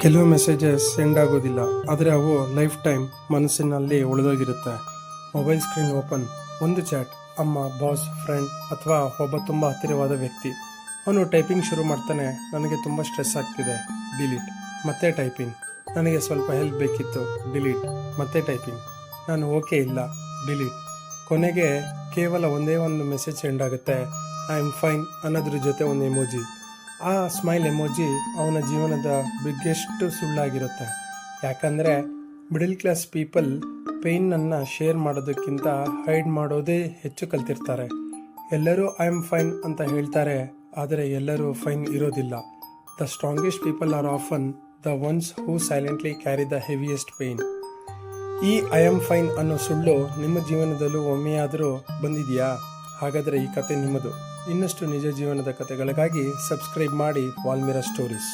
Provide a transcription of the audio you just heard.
ಕೆಲವು messages send ಆಗೋದಿಲ್ಲ, ಆದರೆ ಅವು ಲೈಫ್ ಟೈಮ್ ಮನಸ್ಸಿನಲ್ಲಿ ಉಳಿದೋಗಿರುತ್ತೆ. ಮೊಬೈಲ್ ಸ್ಕ್ರೀನ್ ಓಪನ್, ಒಂದು ಚಾಟ್, ಅಮ್ಮ, ಬಾಸ್, ಫ್ರೆಂಡ್ ಅಥವಾ ಒಬ್ಬ ತುಂಬ ಹತ್ತಿರವಾದ ವ್ಯಕ್ತಿ. ಅವನು ಟೈಪಿಂಗ್ ಶುರು ಮಾಡ್ತಾನೆ. ನನಗೆ ತುಂಬ ಸ್ಟ್ರೆಸ್ ಆಗ್ತಿದೆ, ಡಿಲೀಟ್. ಮತ್ತೆ ಟೈಪಿಂಗ್, ನನಗೆ ಸ್ವಲ್ಪ ಹೆಲ್ಪ್ ಬೇಕಿತ್ತು, ಡಿಲೀಟ್. ಮತ್ತೆ ಟೈಪಿಂಗ್, ನಾನು ಓಕೆ ಇಲ್ಲ, ಡಿಲೀಟ್. ಕೊನೆಗೆ ಕೇವಲ ಒಂದೇ ಒಂದು ಮೆಸೇಜ್ ಸೆಂಡ್ ಆಗುತ್ತೆ, ಐ ಆಮ್ ಫೈನ್ ಅನ್ನೋದ್ರ ಜೊತೆ ಒಂದು ಎಮೋಜಿ. ಆ ಸ್ಮೈಲ್ ಎಮೋಜಿ ಅವನ ಜೀವನದ ಬಿಗ್ಗೆಸ್ಟ್ ಸುಳ್ಳಾಗಿರುತ್ತೆ. ಯಾಕಂದರೆ ಮಿಡಲ್ ಕ್ಲಾಸ್ ಪೀಪಲ್ ಪೇಯ್ನನ್ನು ಶೇರ್ ಮಾಡೋದಕ್ಕಿಂತ ಹೈಡ್ ಮಾಡೋದೇ ಹೆಚ್ಚು ಕಲ್ತಿರ್ತಾರೆ. ಎಲ್ಲರೂ ಐ ಆಮ್ ಫೈನ್ ಅಂತ ಹೇಳ್ತಾರೆ, ಆದರೆ ಎಲ್ಲರೂ ಫೈನ್ ಇರೋದಿಲ್ಲ. The strongest people are often the ones who silently carry the heaviest pain. ಈ ಐ ಆಮ್ ಫೈನ್ ಅನ್ನೋ ಸುಳ್ಳು ನಿಮ್ಮ ಜೀವನದಲ್ಲೂ ಒಮ್ಮೆಯಾದರೂ ಬಂದಿದೆಯಾ? ಹಾಗಾದರೆ ಈ ಕತೆ ನಿಮ್ಮದು. ಇನ್ನಷ್ಟು ನಿಜ ಜೀವನದ ಕಥೆಗಳಿಗಾಗಿ ಸಬ್ಸ್ಕ್ರೈಬ್ ಮಾಡಿ ವಾಲ್ಮೀರಾ ಸ್ಟೋರೀಸ್.